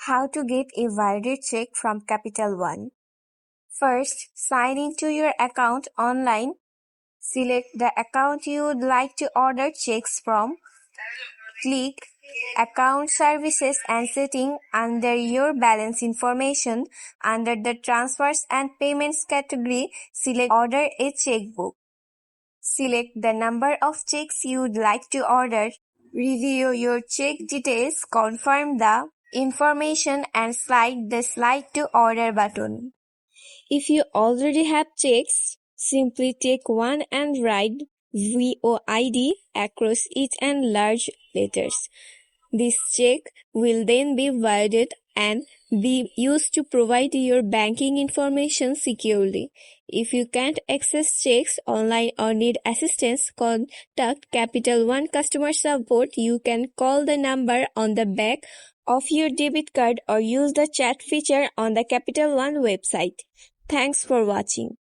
How to get a validated check from Capital One. First, sign into your account online. Select the account you would like to order checks from. Click Account Services and Setting under your balance information. Under the Transfers and Payments category, select Order a Checkbook. Select the number of checks you would like to order. Review your check details, confirm the information and slide the Slide to Order button. If you already have checks, simply take one and write VOID across it in large letters. This check will then be validated and be used to provide your banking information securely. If you can't access checks online or need assistance, contact Capital One customer support. You can call the number on the back of your debit card or use the chat feature on the Capital One website. Thanks for watching.